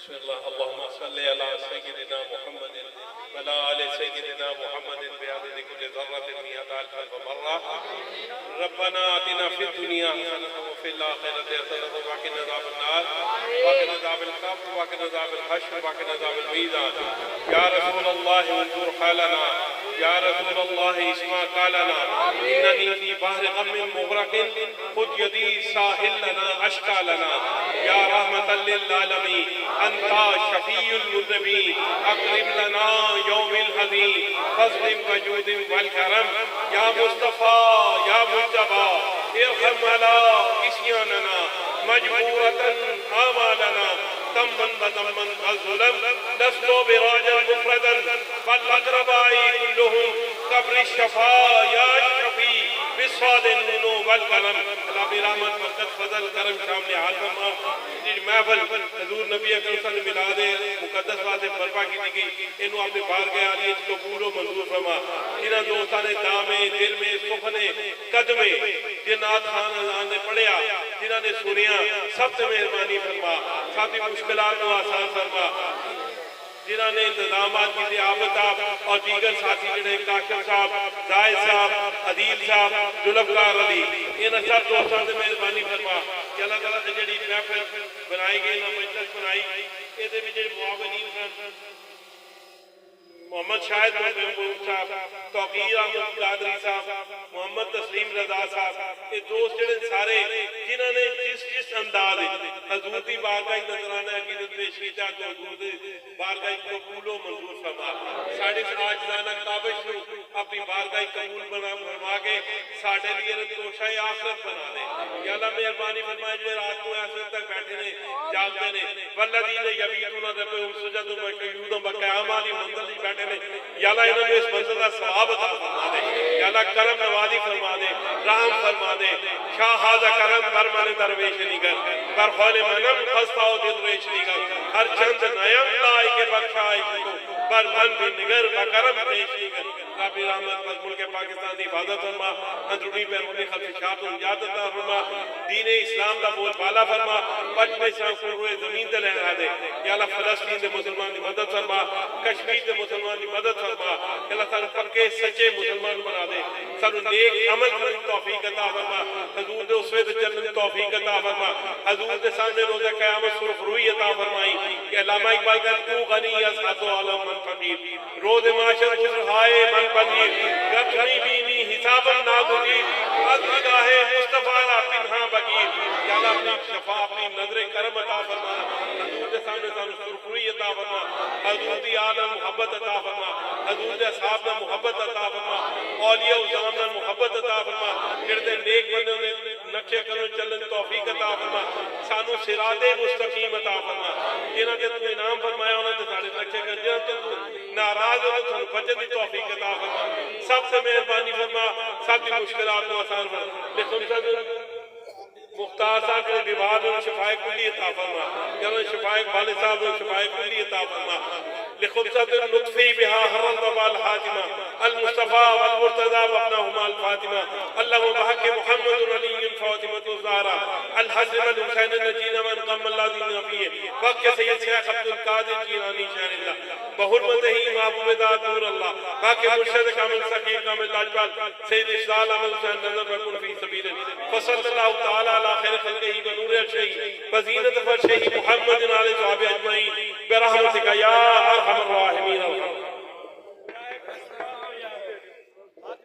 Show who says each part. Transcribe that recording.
Speaker 1: بسم الله. اللهم صل على سيدنا محمد وعلى آل سيدنا محمد بعدد كل ذرة 100,000 مرة. ربنا آتنا في الدنيا حسنة وفي الآخرة حسنة وقنا عذاب النار وقنا عذاب القبر وقنا عذاب الحشر وقنا عذاب الميزان. يا رسول الله انظر حالنا، يا رسول الله اسمع قالنا، إنني في بحر غم مغرق خذ يدي ساحل لنا أشكى لنا. يا رحمة للعالمين أنت شفيع المذنبين أكرم لنا يوم الحزين فضل وجود والكرم. يا مصطفى يا مجتبى ارحم على إسياننا مجبورة آمالنا ذنبا وذنبا الظلم لست براجا مفردا فالأقرباء كلهم قبر الشفاء يا شفيع بصاد النور والقلم. اللہ برحمت وقت فضل کرم شامل عالم محفل حضور نبی اکرم صلی اللہ علیہ وسلم ملاد مقدس واسطے برپا کی گئی، انہوں اپنے بارگاہ عالیہ کو قبول و منظور فرما. جنہاں دوستان دامے دل میں سخنے قدمے جنات خان ازان نے پڑھیا، جنہاں نے سنیا، سب سے مہربانی فرما، ساتھی مشکلات کو آسان فرما. جنہاں نے انتظامات کی تھی آبتاب اور دیگر ساتھی جڑے کاشف صاحب، زائد صاحب، عدیل صاحب، ذوالفقار علی، انہاں سب دوستان سے مہربانی فرما کہ اللہ تعالیٰ سے جڑی محفل بنائی گئی نہ مجلس بنائی گئی یہ دے بھی جڑے معاونین محمد شاہد محمود صاحب، توقیر احمد قادری صاحب، محمد تسلیم رضا صاحب، یہ دوست جڑے سارے جنہوں نے جس انداز حضور دی بارگاہ نظرانہ عقیدت پیش کیتا تو حضور دی بارگاہ قبول و منظور فرما. ساڑھے عاجزانہ کعبہ شروع اپنی بارگاہ قبول فرما کے ساڑھے لیے توشہ آخرت بنا دے. یا اللہ مہربانی فرمائے جو رات کو آخرت تک بیٹھے نے جاگتے نے والذین یبیتون ربہم سجدا وقیوما وقیاما علی منزل بیٹھے نے. یا اللہ انہوں نے اس منزل کا ثواب عطا فرما دے. یا اللہ کرم نوازی فرما دے، رحم فرما دے. شاہ حاضر کرم برمن درویش نگر بر خول منم خستہ و دل ریش نگر ہر چند نیم لائی کے بخشائی کو بر من بھی نگر بکرم پیش نگر. رب رحمت پر ملک پاکستان دی حفاظت فرما، اندرونی بیرونی خدشات و اجازت فرما، دین اسلام دا بول بالا فرما، پچھلے اسلام کو روئے زمین دے لہرا دے. یا اللہ فلسطین دے مسلمان دی مدد فرما، کشمیر دے مسلمان دی مدد فرما. یا اللہ سارے پکے سچے مسلمان بنا دے، سارے نیک عمل کرنے توفیق عطا فرما، حضور دے اسوے دے چلنے توفیق عطا فرما، حضور دے سامنے روزہ قیامت سرخ روئی عطا فرمائی کہ علامہ اقبال کا تو غنی ازحد و عالم من فقیر روز معاشر عذر ہائے من پذیر گھنی بینی حسابا ناگزیر از نگاہ مصطفیٰ پنہا بگیر. یا اللہ اپنی شفا اپنی نظر کرم عطا فرما، حضور دے سامنے سانو سرخ روئی عطا فرما، حضور دی عالم محبت عطا فرما، حضور دے اصحاب نے محبت عطا فرما، اولیاء اعظام نے محبت عطا فرما. جڑے نیک بندے نے نقشے کرو چلن توفیق عطا فرما، سانو صراط مستقیم عطا فرما. جنہاں تے تو انعام فرمایا انہاں تے ساڈے نقشے کر جنہاں تے تو ناراض ہو تو بچن دی توفیق عطا فرما. سب سے مہربانی فرما، سب کی مشکلات کو آسان فرما. لیکن سب مختار صاحب کے بیمار نے شفائے کلی عطا فرما، جنہوں شفائے والد صاحب نے شفائے کلی عطا فرما. لخبصت لطفی بها حرم وبال حاتمہ المصطفیٰ والمرتضی وابنہما الفاطمہ. اللہم بحق محمد علی فاطمۃ الزہرا الحسن الحسین النجین من قم الذین فیہ وقت سید شیخ عبد القادر جیلانی شہر اللہ بحرمتہ محبوب ذات نور اللہ باقی مرشد کامل سخیر کامل لاجوال سید اشتعال عمل حسین نظر بکن فی سبیل فصل اللہ تعالی علی خیر خلقہ بنور الشیء وزینت فرشہ محمد علیہ صحابہ اجمعین برحمتک یا ارحم الراحمین.